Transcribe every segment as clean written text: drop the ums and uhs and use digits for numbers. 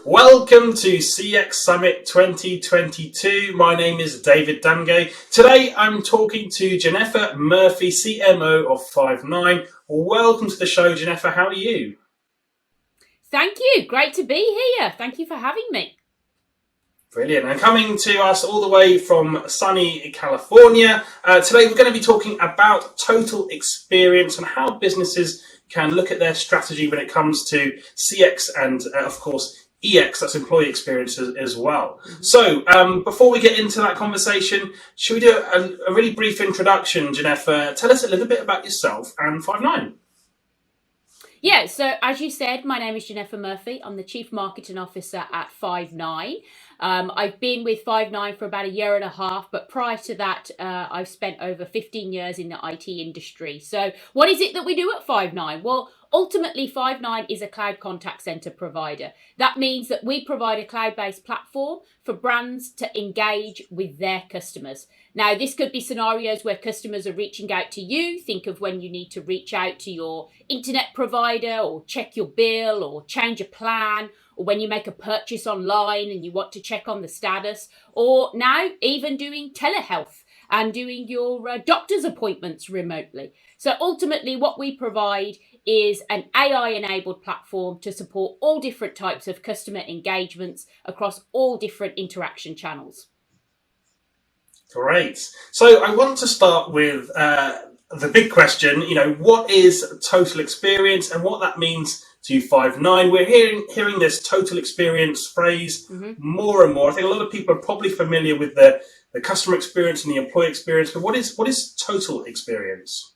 Welcome to CX Summit 2022. My name is David Dungay. Today I'm talking to Genefa Murphy, CMO of Five9. Welcome to the show, Genefa. How are you? Thank you. Great to be here. Thank you for having me. Brilliant. And coming to us all the way from sunny California, today we're going to be talking about total experience and how businesses can look at their strategy when it comes to CX and, of course, EX, that's employee experience as well. Mm-hmm. So before we get into that conversation, should we do a really brief introduction, Genefa? Tell us a little bit about yourself and Five9. Yeah, so as you said, my name is Genefa Murphy. I'm the Chief Marketing Officer at Five9. I've been with Five9 for about a year and a half, but prior to that, I've spent over 15 years in the IT industry. So what is it that we do at Five9? Well, ultimately, Five9 is a cloud contact center provider. That means that we provide a cloud-based platform for brands to engage with their customers. Now, this could be scenarios where customers are reaching out to you. Think of when you need to reach out to your internet provider or check your bill or change a plan, or when you make a purchase online and you want to check on the status, or now even doing telehealth and doing your doctor's appointments remotely. So ultimately what we provide is an AI-enabled platform to support all different types of customer engagements across all different interaction channels. Great. So I want to start with the big question, what is total experience and what that means to Five9? We're hearing this total experience phrase more and more. I think a lot of people are probably familiar with the customer experience and the employee experience, but what is total experience?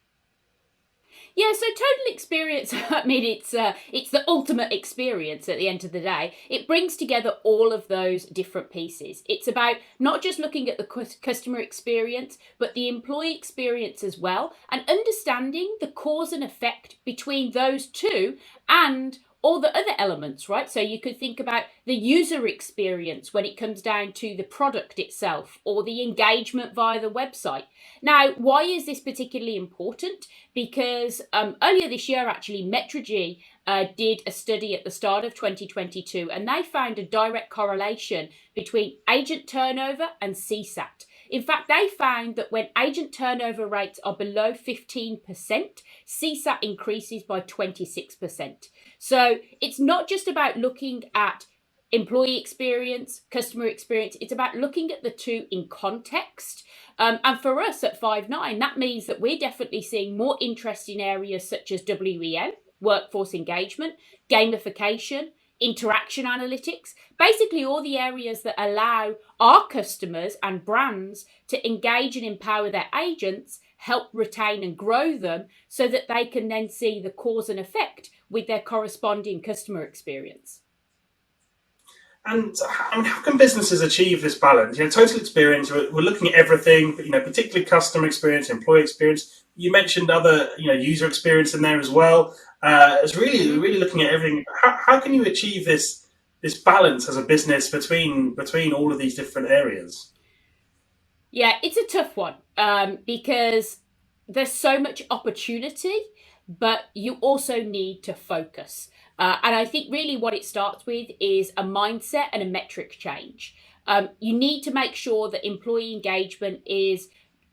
Yeah, so total experience, I mean, it's the ultimate experience at the end of the day. It brings together all of those different pieces. It's about not just looking at the customer experience, but the employee experience as well, and understanding the cause and effect between those two and all the other elements, right? So you could think about the user experience when it comes down to the product itself or the engagement via the website. Now, why is this particularly important? Because earlier this year, actually, Metrigy did a study at the start of 2022, and they found a direct correlation between agent turnover and CSAT. In fact, they found that when agent turnover rates are below 15%, CSAT increases by 26%. So it's not just about looking at employee experience, customer experience. It's about looking at the two in context. And for us at Five9, that means that we're definitely seeing more interest in areas such as WEM, workforce engagement, gamification, interaction analytics, basically all the areas that allow our customers and brands to engage and empower their agents, help retain and grow them so that they can then see the cause and effect with their corresponding customer experience. And how can businesses achieve this balance? Total experience, we're looking at everything, but, particularly customer experience, employee experience. You mentioned other, user experience in there as well. It's really looking at everything. How can you achieve this balance as a business between all of these different areas? Yeah, it's a tough one because there's so much opportunity, but you also need to focus. And I think really what it starts with is a mindset and a metric change. You need to make sure that employee engagement is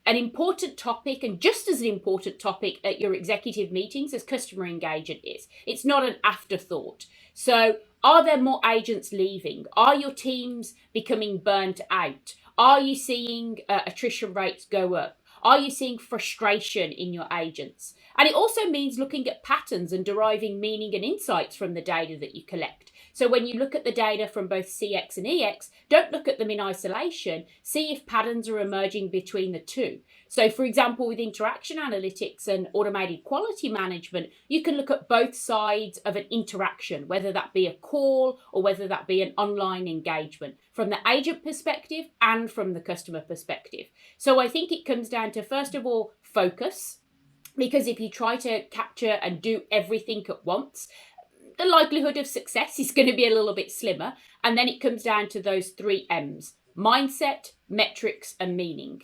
an important topic and just as an important topic at your executive meetings as customer engagement is. It's not an afterthought. So are there more agents leaving? Are your teams becoming burnt out? Are you seeing attrition rates go up? Are you seeing frustration in your agents? And it also means looking at patterns and deriving meaning and insights from the data that you collect. So when you look at the data from both CX and EX, don't look at them in isolation. See if patterns are emerging between the two. So for example, with interaction analytics and automated quality management, you can look at both sides of an interaction, whether that be a call or whether that be an online engagement, from the agent perspective and from the customer perspective. So I think it comes down to, first of all, focus. Because if you try to capture and do everything at once, the likelihood of success is going to be a little bit slimmer. And then it comes down to those 3 M's: mindset, metrics, and meaning.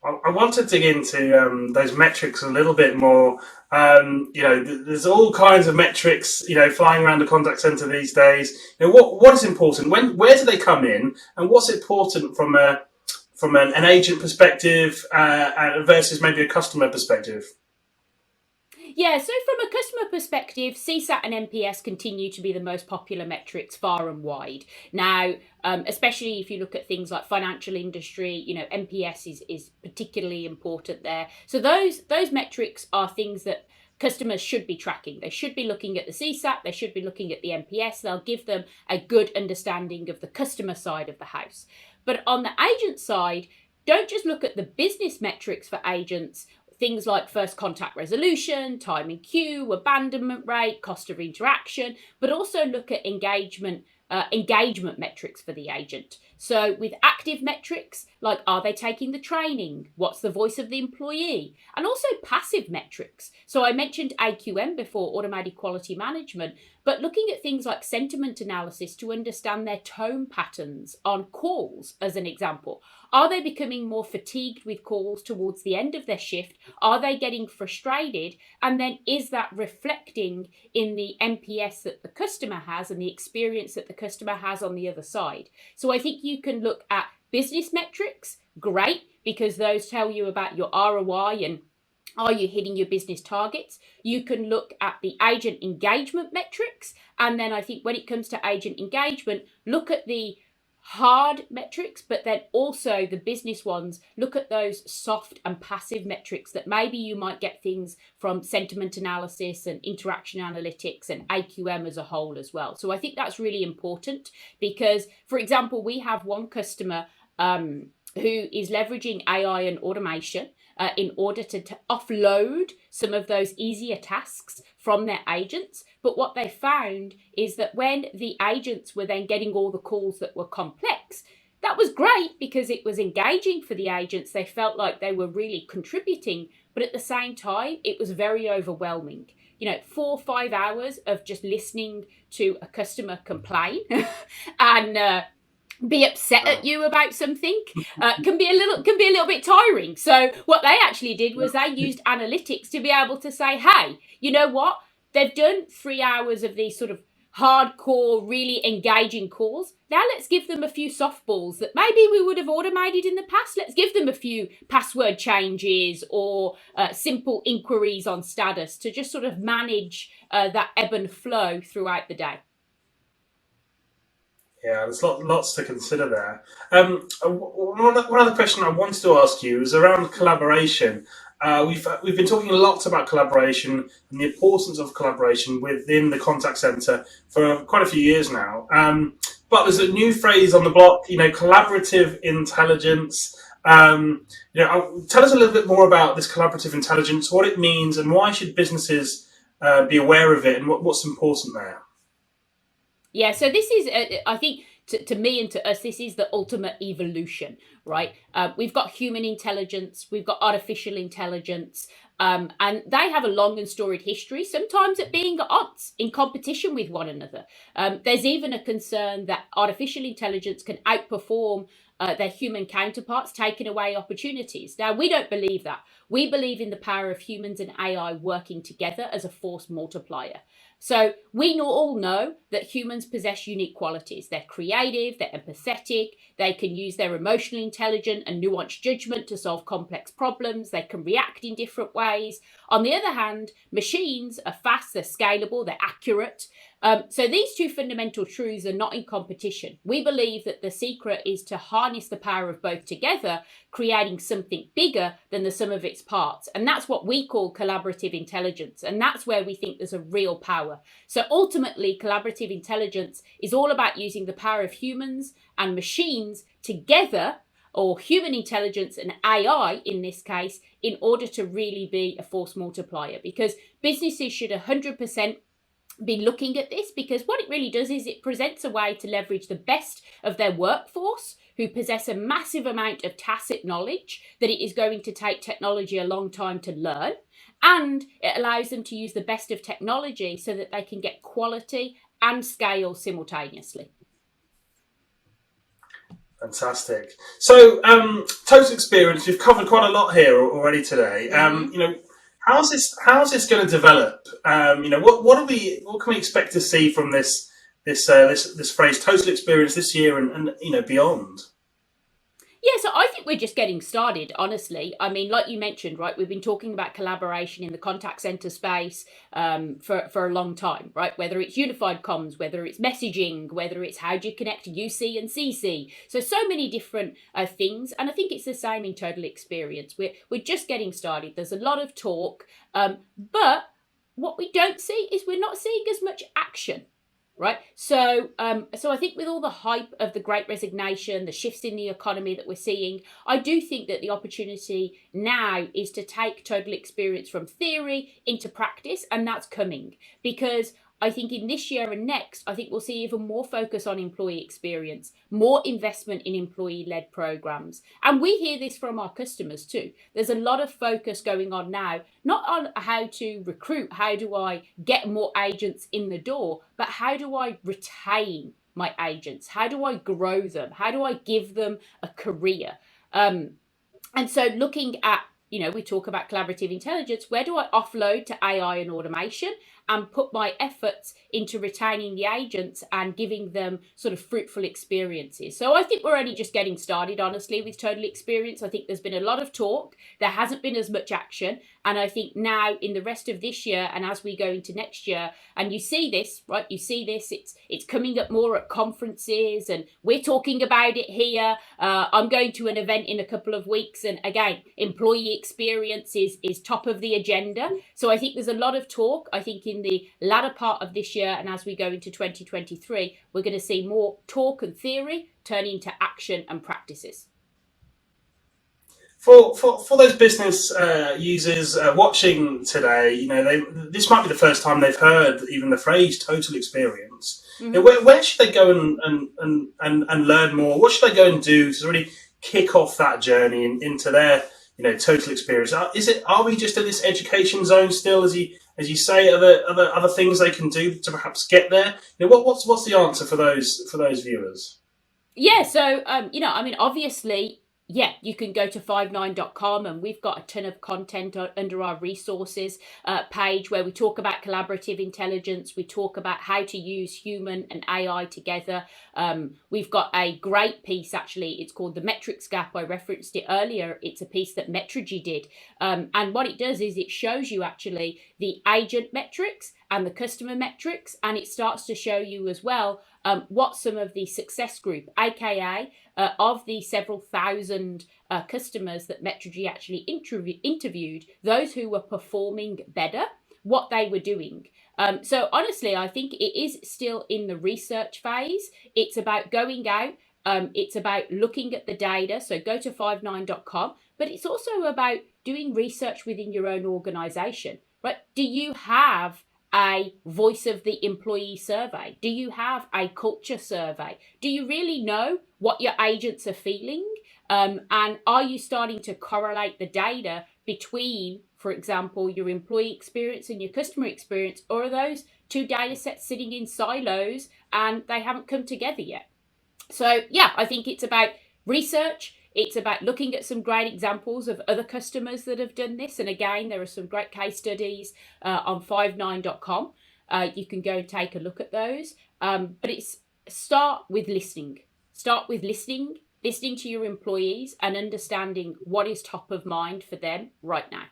I want to dig into those metrics a little bit more. There's all kinds of metrics, flying around the contact center these days. What is important? Where do they come in, and what's important from an agent perspective versus maybe a customer perspective? Yeah, so from a customer perspective, CSAT and NPS continue to be the most popular metrics far and wide. Now, especially if you look at things like financial industry, NPS is particularly important there. So those metrics are things that customers should be tracking. They should be looking at the CSAT, they should be looking at the NPS. They'll give them a good understanding of the customer side of the house. But on the agent side, don't just look at the business metrics for agents. Things like first contact resolution, time in queue, abandonment rate, cost of interaction, but also look at engagement metrics for the agent. So with active metrics, like are they taking the training? What's the voice of the employee? And also passive metrics. So I mentioned AQM before, automated quality management, but looking at things like sentiment analysis to understand their tone patterns on calls, as an example. Are they becoming more fatigued with calls towards the end of their shift? Are they getting frustrated? And then is that reflecting in the NPS that the customer has and the experience that the customer has on the other side? So I think you can look at business metrics, great, because those tell you about your ROI and are you hitting your business targets? You can look at the agent engagement metrics. And then I think when it comes to agent engagement, look at the hard metrics, but then also the business ones. Look at those soft and passive metrics that maybe you might get things from sentiment analysis and interaction analytics and AQM as a whole as well. So I think that's really important because, for example, we have one customer who is leveraging AI and automation in order to offload some of those easier tasks from their agents. But what they found is that when the agents were then getting all the calls that were complex, that was great because it was engaging for the agents. They felt like they were really contributing, but at the same time, it was very overwhelming. 4 or 5 hours of just listening to a customer complain and be upset at you about something can be a little bit tiring. So what they actually did was they used analytics to be able to say, hey, you know what? They've done 3 hours of these sort of hardcore, really engaging calls. Now let's give them a few softballs that maybe we would have automated in the past. Let's give them a few password changes or simple inquiries on status to just sort of manage that ebb and flow throughout the day. Yeah, there's lots to consider there. One other question I wanted to ask you is around collaboration. We've been talking a lot about collaboration and the importance of collaboration within the contact center for quite a few years now. But there's a new phrase on the block, collaborative intelligence. Tell us a little bit more about this collaborative intelligence, what it means, and why should businesses be aware of it, and what's important there. Yeah, so this is, I think, to me and to us, this is the ultimate evolution, right? We've got human intelligence, we've got artificial intelligence, and they have a long and storied history, sometimes at being at odds, in competition with one another. There's even a concern that artificial intelligence can outperform their human counterparts, taking away opportunities. Now, we don't believe that. We believe in the power of humans and AI working together as a force multiplier. So we all know that humans possess unique qualities. They're creative, they're empathetic, they can use their emotionally intelligent and nuanced judgment to solve complex problems, they can react in different ways. On the other hand, machines are fast, they're scalable, they're accurate. So these two fundamental truths are not in competition. We believe that the secret is to harness the power of both together, creating something bigger than the sum of its parts. And that's what we call collaborative intelligence. And that's where we think there's a real power. So ultimately, collaborative intelligence is all about using the power of humans and machines together, or human intelligence and AI in this case, in order to really be a force multiplier. Because businesses should 100% be looking at this, because what it really does is it presents a way to leverage the best of their workforce, who possess a massive amount of tacit knowledge that it is going to take technology a long time to learn, and it allows them to use the best of technology so that they can get quality and scale simultaneously. Fantastic. So, total experience. We've covered quite a lot here already today. How's this going to develop? What can we expect to see from this phrase, total experience, this year and beyond? Yeah, so I think we're just getting started, honestly. I mean, like you mentioned, right, we've been talking about collaboration in the contact center space for a long time, right? Whether it's unified comms, whether it's messaging, whether it's how do you connect UC and CC. So many different things. And I think it's the same in total experience. We're just getting started. There's a lot of talk, but what we don't see is we're not seeing as much action. Right. So I think with all the hype of the Great Resignation, the shifts in the economy that we're seeing, I do think that the opportunity now is to take total experience from theory into practice. And that's coming because I think in this year and next, I think we'll see even more focus on employee experience, more investment in employee-led programs. And we hear this from our customers too. There's a lot of focus going on now, not on how to recruit, how do I get more agents in the door, but how do I retain my agents? How do I grow them? How do I give them a career? And so looking at, we talk about collaborative intelligence, where do I offload to AI and automation and put my efforts into retaining the agents and giving them sort of fruitful experiences? So I think we're only just getting started, honestly, with total experience. I think there's been a lot of talk. There hasn't been as much action. And I think now in the rest of this year and as we go into next year, and you see this, right? You see this, it's coming up more at conferences and we're talking about it here. I'm going to an event in a couple of weeks. And again, employee experience is top of the agenda. So I think there's a lot of talk. I think in the latter part of this year and as we go into 2023, we're going to see more talk and theory turn into action and practices. For those business users watching today, this might be the first time they've heard even the phrase total experience. Mm-hmm. Where should they go and learn more? What should they go and do to really kick off that journey into their total experience? Are we just in this education zone still, as you say? Other things they can do to perhaps get there? What's the answer for those viewers? Yeah, so obviously. Yeah, you can go to 59.com and we've got a ton of content under our resources page where we talk about collaborative intelligence. We talk about how to use human and AI together. We've got a great piece, actually. It's called The Metrics Gap. I referenced it earlier. It's a piece that Metrigy did. And what it does is it shows you actually the agent metrics and the customer metrics. And it starts to show you as well what some of the success group, aka of the several thousand customers that Metrigy actually interviewed, those who were performing better, what they were doing. So honestly, I think it is still in the research phase. It's about going out. It's about looking at the data. So go to 59.com, but it's also about doing research within your own organization, right? Do you have a voice of the employee survey? Do you have a culture survey? Do you really know what your agents are feeling? And are you starting to correlate the data between, for example, your employee experience and your customer experience? Or are those two data sets sitting in silos and they haven't come together yet? So yeah, I think it's about research. It's about looking at some great examples of other customers that have done this. And again, there are some great case studies on 59.com. You can go and take a look at those. But it's start with listening. Start with listening to your employees and understanding what is top of mind for them right now.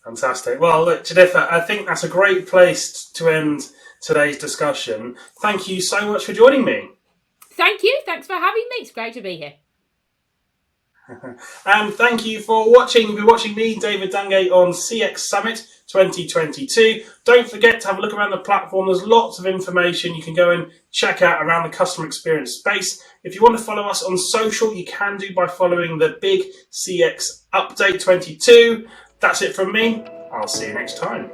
Fantastic. Well, look, Genefa, I think that's a great place to end today's discussion. Thank you so much for joining me. Thank you. Thanks for having me. It's great to be here. And thank you for watching. You've been watching me, David Dungay, on CX Summit 2022. Don't forget to have a look around the platform. There's lots of information you can go and check out around the customer experience space. If you want to follow us on social, you can do by following the Big CX Update 22. That's it from me. I'll see you next time.